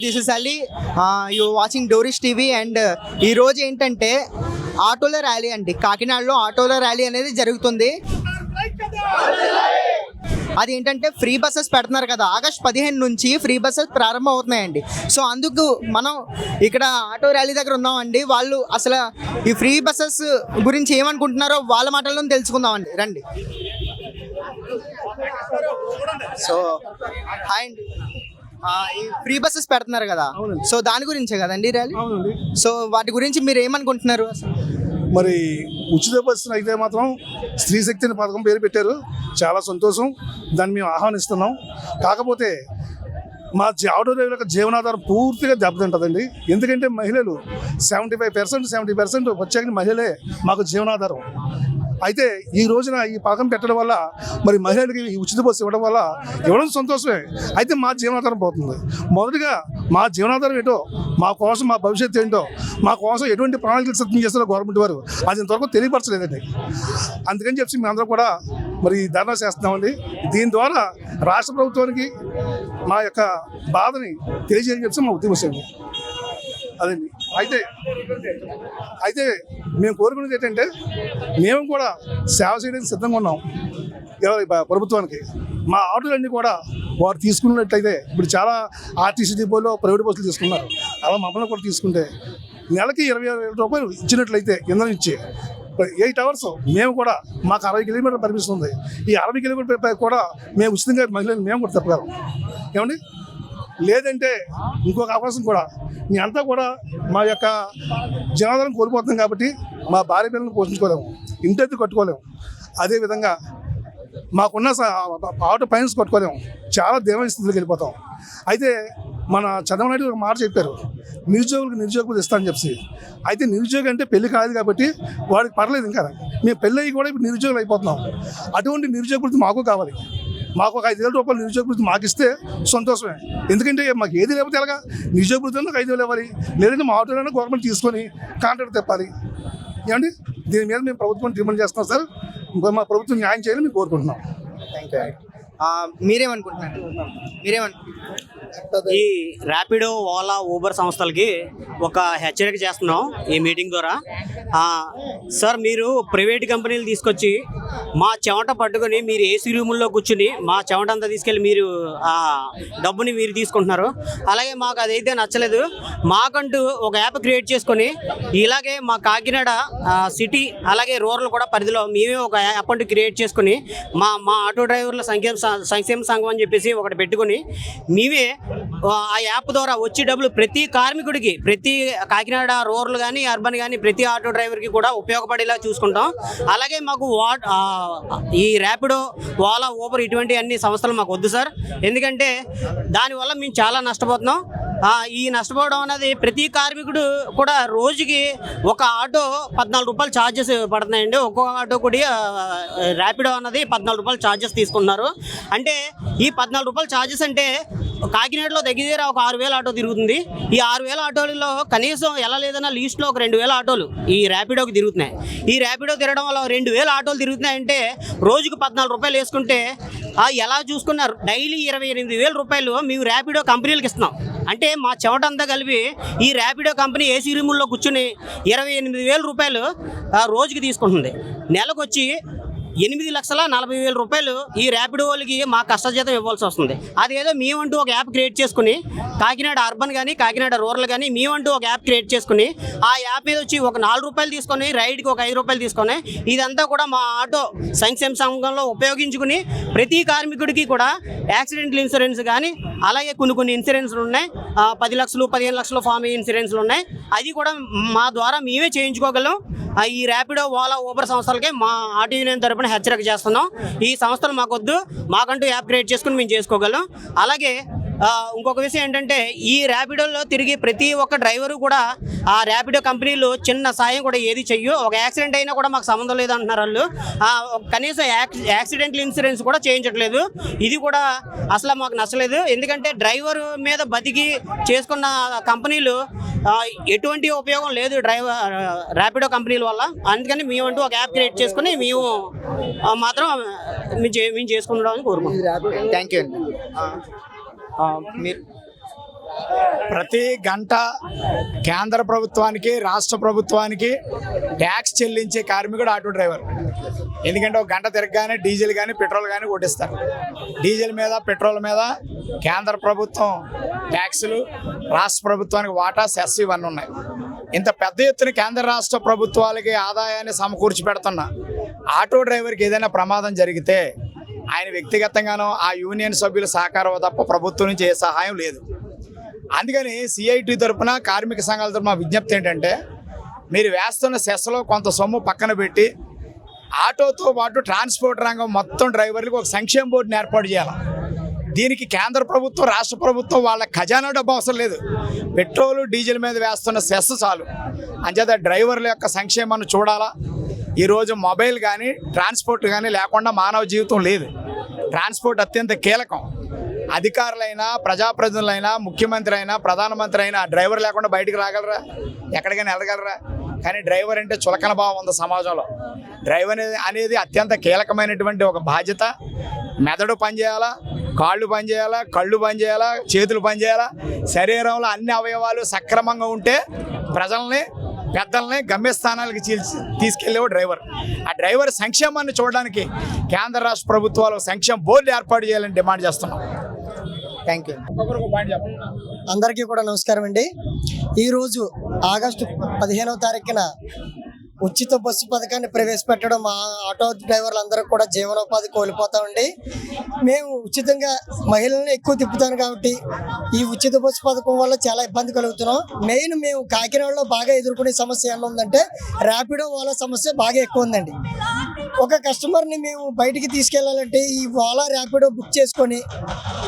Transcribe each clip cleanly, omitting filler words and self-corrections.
This is Ali, you watching డోరీస్ TV. And ఈ రోజు ఏంటంటే ఆటోల ర్యాలీ అండి. కాకినాడలో ఆటోల ర్యాలీ అనేది జరుగుతుంది. అది ఏంటంటే ఫ్రీ బస్సెస్ పెడుతున్నారు కదా, ఆగస్ట్ 15 నుంచి ఫ్రీ బస్సెస్ ప్రారంభం అవుతున్నాయండి. సో అందుకు మనం ఇక్కడ ఆటో ర్యాలీ దగ్గర ఉన్నామండి. వాళ్ళు అసలు ఈ ఫ్రీ బస్సెస్ గురించి ఏమనుకుంటున్నారో వాళ్ళ మాటల్లో తెలుసుకుందామండి, రండి. సో హాయ్ అండి, ఈ ఫ్రీ బస్సెస్ పెడుతున్నారు కదా, సో దాని గురించే కదండి ర్యాలీ. సో వాటి గురించి మీరు ఏమనుకుంటున్నారు అసలు? మరి ఉచిత బస్సులు అయితే మాత్రం స్త్రీ శక్తిని పథకం పేరు పెట్టారు, చాలా సంతోషం, దాన్ని మేము ఆహ్వానిస్తున్నాం. కాకపోతే మా ఆటో డ్రైవర్ యొక్క జీవనాధారం పూర్తిగా దెబ్బతింటుందండి. ఎందుకంటే మహిళలు 70% వచ్చాక మహిళలే మాకు జీవనాధారం. అయితే ఈ రోజున ఈ పథకం పెట్టడం వల్ల మరి మహిళలకి ఈ ఉచిత బస్సు ఇవ్వడం సంతోషమే. అయితే మా జీవనాధారం పోతుంది. మొదటిగా మా జీవనాధారం ఏంటో, మా కోసం మా భవిష్యత్తు ఏంటో, మా కోసం ఎటువంటి ప్రణాళికలు సిద్ధం చేస్తారో గవర్నమెంట్ వారు అది ఇంతవరకు తెలియపరచలేదండి. అందుకని చెప్పి మేమందరం కూడా మరి ధర్నా చేస్తున్నామండి. దీని ద్వారా రాష్ట్ర ప్రభుత్వానికి మా యొక్క బాధని తెలియజేయని చెప్పి మా ఉద్దేశం అదండి. అయితే మేము కోరుకునేది ఏంటంటే, మేము కూడా సేవ చేయడానికి సిద్ధంగా ఉన్నాం ప్రభుత్వానికి. మా ఆటోలన్నీ కూడా వారు తీసుకున్నట్లయితే, ఇప్పుడు చాలా ఆర్టీసీ డిపోలో ప్రైవేట్ బస్సులు తీసుకున్నారు, అలా మమ్మల్ని కూడా తీసుకుంటే నెలకి 20,000 రూపాయలు ఇచ్చినట్లయితే ఇంధనం ఇచ్చి 8 hours మేము కూడా, మాకు 60 కిలోమీటర్లు పరిమిస్తుంది. ఈ 60 కిలోమీటర్ల కూడా మేము ఉచితంగా మహిళలు మేము కూడా తప్పగలం ఏమండి. లేదంటే ఇంకొక అవకాశం కూడా, మీ అంతా కూడా మా యొక్క జనాధారం కోల్పోతున్నాం కాబట్టి మా భార్య పిల్లలను పోషించుకోలేము, ఇంటి కట్టుకోలేము, అదేవిధంగా మాకున్న ఆటో ఫైనాన్స్ కట్టుకోలేము, చాలా దేవమైన స్థితిలోకి వెళ్ళిపోతాం. అయితే మన చంద్రబాబు నాయుడు ఒక మాట చెప్పారు, నిరుద్యోగులకు ఇస్తానని చెప్పి. అయితే నిరుద్యోగం అంటే పెళ్లి కాదు కాబట్టి వాడికి పర్లేదు. ఇంకా మేము పెళ్ళి అయ్యి కూడా ఇప్పుడు నిరుద్యోగులు అయిపోతున్నాం. అటువంటి నిరుద్యోగ వృత్తి మాకు కావాలి. మాకు ఒక 5,000 రూపాయలు నిరుద్యోగ వృత్తి మాకు ఇస్తే సంతోషమే. ఎందుకంటే మాకు ఏది లేకపోతే ఎలాగా, నిరుద్యోగ వృత్తిలో 5,000 ఇవ్వాలి, లేదంటే మా ఆటోలైనా గవర్నమెంట్ తీసుకొని కాంట్రాక్ట్ తెప్పాలి. ఏమండి, దీని మీద మేము ప్రభుత్వం డిమాండ్ చేస్తున్నాం సార్. మా ప్రభుత్వం న్యాయం చేయాలని మేము కోరుకుంటున్నాం. Thank you. మీరేమనుకుంటున్నారు? ఈ ర్యాపిడో, ఓలా, ఊబర్ సంస్థలకి ఒక హెచ్చరిక చేస్తున్నాం ఈ మీటింగ్ ద్వారా. సార్, మీరు ప్రైవేట్ కంపెనీలు తీసుకొచ్చి మా చెమట పట్టుకొని మీరు ఏసీ రూముల్లో కూర్చుని మా చెమట అంతా తీసుకెళ్ళి మీరు ఆ డబ్బుని మీరు తీసుకుంటున్నారు. అలాగే మాకు అదైతే నచ్చలేదు. మాకంటూ ఒక యాప్ క్రియేట్ చేసుకొని ఇలాగే మా కాకినాడ సిటీ అలాగే రూరల్ కూడా పరిధిలో మేమే ఒక యాప్ అంటూ క్రియేట్ చేసుకుని మా ఆటో డ్రైవర్ల సంక్షేమ సంఘం అని చెప్పేసి ఒకటి పెట్టుకొని మేమే ఆ యాప్ ద్వారా వచ్చే డబ్బులు ప్రతి కార్మికుడికి, ప్రతి కాకినాడ రూరల్ కానీ అర్బన్ కానీ ప్రతి ఆటో డ్రైవర్కి కూడా ఉపయోగపడేలా చూసుకుంటాం. అలాగే మాకు ఈ ర్యాపిడో, ఓలా, ఊబర్ ఇటువంటి అన్ని సంస్థలు మాకు వద్దు సార్. ఎందుకంటే దానివల్ల మేము చాలా నష్టపోతున్నాం. ఈ నష్టపోవడం అనేది ప్రతి కార్మికుడు కూడా రోజుకి ఒక ఆటో 14 రూపాయలు ఛార్జెస్ పడుతున్నాయండి. ఒక్కొక్క ఆటో కూడా ర్యాపిడో అన్నది 14 రూపాయలు ఛార్జెస్ తీసుకున్నారు. అంటే ఈ 14 రూపాయలు ఛార్జెస్ అంటే కాకినాడలో దగ్గర ఒక 6,000 ఆటో తిరుగుతుంది. ఈ 6,000 ఆటోలలో కనీసం ఎలా లేదన్నా లీస్ట్లో ఒక 2,000 ఆటోలు ఈ ర్యాపిడోకి తిరుగుతున్నాయి. ఈ ర్యాపిడో తిరగడం వల్ల 2,000 ఆటోలు తిరుగుతున్నాయంటే రోజుకు 14 రూపాయలు వేసుకుంటే ఎలా చూసుకున్నారు, డైలీ 28,000 రూపాయలు మేము ర్యాపిడో కంపెనీలకు ఇస్తున్నాం. అంటే మా చెమట అంతా కలిపి ఈ ర్యాపిడో కంపెనీ ఏసీ రూముల్లో కూర్చుని 28,000 రూపాయలు రోజుకి తీసుకుంటుంది. నెలకు వచ్చి 8,40,000 రూపాయలు ఈ ర్యాపిడో వాళ్ళకి మా కష్టజీతం ఇవ్వాల్సి వస్తుంది. అదేదో మేమంటూ ఒక యాప్ క్రియేట్ చేసుకుని, కాకినాడ అర్బన్ కానీ కాకినాడ రూరల్ కానీ మేమంటూ ఒక యాప్ క్రియేట్ చేసుకుని, ఆ యాప్ మీద వచ్చి ఒక 4 రూపాయలు తీసుకొని, రైడ్కి ఒక 5 రూపాయలు తీసుకొని, ఇదంతా కూడా మా ఆటో సంక్షేమ సంఘంలో ఉపయోగించుకుని ప్రతి కార్మికుడికి కూడా యాక్సిడెంటల్ ఇన్సూరెన్స్ కానీ, అలాగే కొన్ని ఇన్సూరెన్స్లు ఉన్నాయి, 10 లక్షలు 15 లక్షలు ఫార్మీ ఇన్సూరెన్స్లు ఉన్నాయి. అది కూడా మా ద్వారా మేమే చేయించుకోగలం. ఈ ర్యాపిడో, ఓలా, ఊబర్ సంస్థలకే మా ఆటో యూనియన్ తరపున హెచ్చరిక చేస్తున్నాం. ఈ సంస్థలు మాకొద్దు, మాకంటూ యాప్ క్రియేట్ చేసుకుని మేము చేసుకోగలం. అలాగే ఇంకొక విషయం ఏంటంటే, ఈ ర్యాపిడోలో తిరిగి ప్రతి ఒక్క డ్రైవరు కూడా ఆ ర్యాపిడో కంపెనీలు చిన్న సాయం కూడా ఏది చెయ్యో, ఒక యాక్సిడెంట్ అయినా కూడా మాకు సంబంధం లేదంటున్నారు వాళ్ళు. కనీసం యాక్సిడెంటల్ ఇన్సూరెన్స్ కూడా చేయించట్లేదు. ఇది కూడా అసలు మాకు నచ్చలేదు. ఎందుకంటే డ్రైవర్ మీద బతికి చేసుకున్న కంపెనీలు ఎటువంటి ఉపయోగం లేదు ర్యాపిడో కంపెనీల వల్ల. అందుకని మేమంటూ ఒక యాప్ క్రియేట్ చేసుకుని మేము మాత్రం మేము చేసుకుంటామని కోరుకుంటున్నాం. థ్యాంక్ యూ అండి. మీరు ప్రతి గంట కేంద్ర ప్రభుత్వానికి రాష్ట్ర ప్రభుత్వానికి ట్యాక్స్ చెల్లించే కార్మికుడు ఆటో డ్రైవర్. ఎందుకంటే ఒక గంట తిరగగానే డీజిల్ కానీ పెట్రోల్ కానీ కొట్టిస్తారు. డీజిల్ మీద పెట్రోల్ మీద కేంద్ర ప్రభుత్వం ట్యాక్సులు, రాష్ట్ర ప్రభుత్వానికి వాటా, సెస్ ఇవన్నీ ఉన్నాయి. ఇంత పెద్ద ఎత్తున కేంద్ర రాష్ట్ర ప్రభుత్వాలకి ఆదాయాన్ని సమకూర్చి పెడుతున్న ఆటో డ్రైవర్కి ఏదైనా ప్రమాదం జరిగితే ఆయన వ్యక్తిగతంగానో ఆ యూనియన్ సభ్యుల సహకారం తప్ప ప్రభుత్వం నుంచి ఏ సహాయం లేదు. అందుకని సిఐటి తరఫున, కార్మిక సంఘాల తరఫున విజ్ఞప్తి ఏంటంటే, మీరు వేస్తున్న సెస్లో కొంత సొమ్ము పక్కన పెట్టి ఆటోతో పాటు ట్రాన్స్పోర్ట్ రంగం మొత్తం డ్రైవర్లకు ఒక సంక్షేమ బోర్డుని ఏర్పాటు చేయాలి. దీనికి కేంద్ర ప్రభుత్వం, రాష్ట్ర ప్రభుత్వం వాళ్ళ ఖజానా డబ్బు అవసరం లేదు. పెట్రోలు, డీజిల్ మీద వేస్తున్న సెస్ చాలు. అంచేత డ్రైవర్ల యొక్క సంక్షేమాన్ని చూడాలా. ఈరోజు మొబైల్ కానీ ట్రాన్స్పోర్ట్ కానీ లేకుండా మానవ జీవితం లేదు. ట్రాన్స్పోర్ట్ అత్యంత కీలకం. అధికారులైనా, ప్రజాప్రతినిధులైనా, ముఖ్యమంత్రి అయినా, ప్రధానమంత్రి అయినా డ్రైవర్ లేకుండా బయటికి రాగలరా? ఎక్కడికైనా వెళ్ళగలరా? కానీ డ్రైవర్ అంటే చులకన భావం ఉంది సమాజంలో. డ్రైవర్ అనేది అత్యంత కీలకమైనటువంటి ఒక బాధ్యత. మెదడు పనిచేయాలా, కాళ్ళు పనిచేయాలా, కళ్ళు పనిచేయాలా, చేతులు పనిచేయాలా. శరీరంలో అన్ని అవయవాలు సక్రమంగా ఉంటే ప్రజల్ని, పెద్దల్ని గమ్యస్థానాలకి తీసుకెళ్లేవు డ్రైవర్. ఆ డ్రైవర్ సంక్షేమాన్ని చూడడానికి కేంద్ర రాష్ట్ర ప్రభుత్వాలు సంక్షేమ బోర్డు ఏర్పాటు చేయాలని డిమాండ్ చేస్తున్నాం. Thank you. అందరికీ కూడా నమస్కారం అండి. ఈరోజు ఆగస్టు 15వ తారీఖున ఉచిత బస్సు పథకాన్ని ప్రవేశపెట్టడం మా ఆటో డ్రైవర్లందరూ కూడా జీవనోపాధి కోల్పోతామండి. మేము ఉచితంగా మహిళలను ఎక్కువ తిప్పుతాను కాబట్టి ఈ ఉచిత బస్సు పథకం వల్ల చాలా ఇబ్బంది కలుగుతున్నాం. మెయిన్ మేము కాకినాడలో బాగా ఎదుర్కొనే సమస్య ఏముందంటే ర్యాపిడో ఓలా సమస్య బాగా ఎక్కువ ఉందండి. ఒక కస్టమర్ని మేము బయటికి తీసుకెళ్లాలంటే ఈ ఓలా ర్యాపిడో బుక్ చేసుకొని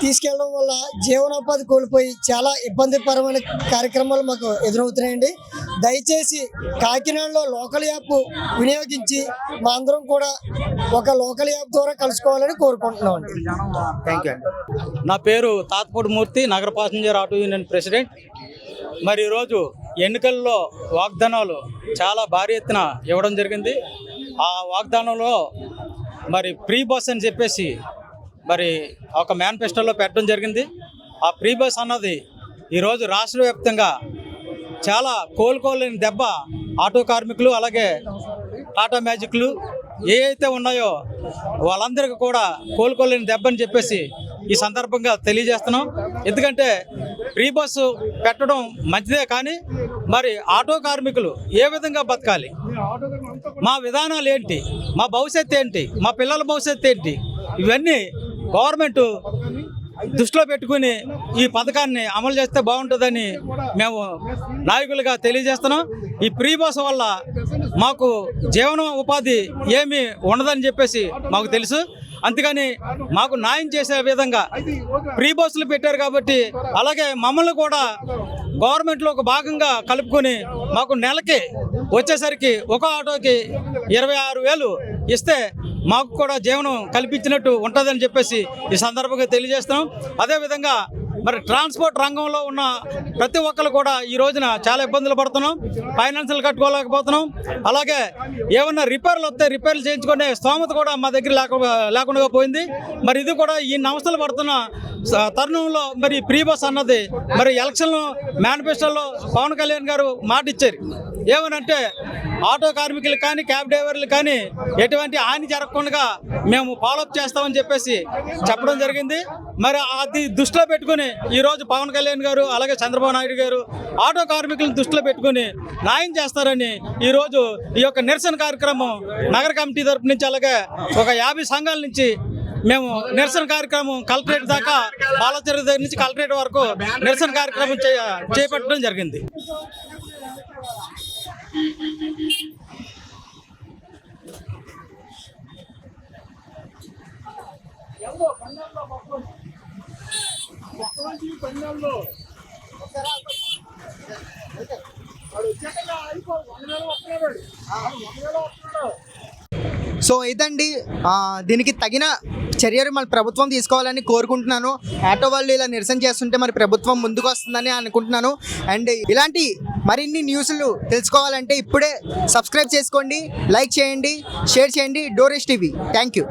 తీసుకెళ్ళడం వల్ల జీవనోపాధి కోల్పోయి చాలా ఇబ్బందికరమైన కార్యక్రమాలు మాకు ఎదురవుతున్నాయండి. దయచేసి కాకినాడలో లోకల్ యాప్ వినియోగించి మా అందరం కూడా ఒక లోకల్ యాప్ ద్వారా కలుసుకోవాలని కోరుకుంటున్నాం అండి. Thank you. నా పేరు తాతపూడి మూర్తి, నగర ప్యాసింజర్ ఆటో యూనియన్ ప్రెసిడెంట్. మరి ఈరోజు ఎన్నికల్లో వాగ్దానాలు చాలా భారీ ఎత్తున ఇవ్వడం జరిగింది. ఆ వాగ్దానంలో మరి ఫ్రీ బస్ అని చెప్పేసి మరి ఒక మేనిఫెస్టోలో పెట్టడం జరిగింది. ఆ ఫ్రీ బస్ అన్నది ఈరోజు రాష్ట్ర వ్యాప్తంగా చాలా కోలుకోలేని దెబ్బ ఆటో కార్మికులు, అలాగే టాటా మ్యాజిక్లు ఏ అయితే ఉన్నాయో వాళ్ళందరికీ కూడా కోలుకోలేని దెబ్బ అని చెప్పేసి ఈ సందర్భంగా తెలియజేస్తున్నాం. ఎందుకంటే ఫ్రీ బస్సు పెట్టడం మంచిదే, కానీ మరి ఆటో కార్మికులు ఏ విధంగా బతకాలి, మా విధానాలు ఏంటి, మా భవిష్యత్తు ఏంటి, మా పిల్లల భవిష్యత్తు ఏంటి, ఇవన్నీ గవర్నమెంట్ దృష్టిలో పెట్టుకుని ఈ పథకాన్ని అమలు చేస్తే బాగుంటుందని మేము నాయకులుగా తెలియజేస్తున్నాం. ఈ ఫ్రీ బస్ వల్ల మాకు జీవన ఉపాధి ఏమీ ఉండదని చెప్పేసి మాకు తెలుసు. అందుకని మాకు న్యాయం చేసే విధంగా ఫ్రీ బస్సులు పెట్టారు కాబట్టి, అలాగే మమ్మల్ని కూడా గవర్నమెంట్లో ఒక భాగంగా కలుపుకొని మాకు నెలకి వచ్చేసరికి ఒక ఆటోకి 26,000 ఇస్తే మాకు కూడా జీవనం కల్పించినట్టు ఉంటుందని చెప్పేసి ఈ సందర్భంగా తెలియజేస్తున్నాం. అదేవిధంగా మరి ట్రాన్స్పోర్ట్ రంగంలో ఉన్న ప్రతి ఒక్కరు కూడా ఈ రోజున చాలా ఇబ్బందులు పడుతున్నాం. ఫైనాన్షియల్ కట్టుకోలేకపోతున్నాం. అలాగే ఏమన్నా రిపేర్లు వస్తే రిపేర్లు చేయించుకునే స్తోమత కూడా మా దగ్గర లేకుండా పోయింది. మరి ఇది కూడా ఈ అవస్థలు పడుతున్న తరుణంలో మరి ఫ్రీ బస్ అన్నది మరి ఎలక్షన్ మేనిఫెస్టోలో పవన్ కళ్యాణ్ గారు మాట ఇచ్చారు. ఏమనంటే ఆటో కార్మికులు కానీ, క్యాబ్ డ్రైవర్లు కానీ ఎటువంటి హాని జరగకుండా మేము ఫాలోఅప్ చేస్తామని చెప్పేసి చెప్పడం జరిగింది. మరి అది దృష్టిలో పెట్టుకుని ఈరోజు పవన్ కళ్యాణ్ గారు, అలాగే చంద్రబాబు నాయుడు గారు ఆటో కార్మికులను దృష్టిలో పెట్టుకుని న్యాయం చేస్తారని ఈరోజు ఈ యొక్క నిరసన కార్యక్రమం నగర కమిటీ తరపు నుంచి, అలాగే ఒక 50 సంఘాల నుంచి మేము నిరసన కార్యక్రమం కలెక్టరేట్ దాకా, బాలచర్య దగ్గర నుంచి కలెక్టరేట్ వరకు నిరసన కార్యక్రమం చేపట్టడం జరిగింది. సో ఇదండి, దీనికి తగిన చర్యలు మన ప్రభుత్వం తీసుకోవాలని కోరుకుంటున్నాను. ఆటో వాళ్ళు ఇలా నిరసన చేస్తుంటే మరి ప్రభుత్వం ముందుకు వస్తుందని అనుకుంటున్నాను. అండ్ ఇలాంటి మరిన్ని న్యూస్లు తెలుసుకోవాలంటే ఇప్పుడే సబ్స్క్రైబ్ చేసుకోండి, లైక్ చేయండి, షేర్ చేయండి. డోరేష్ టీవీ. Thank you.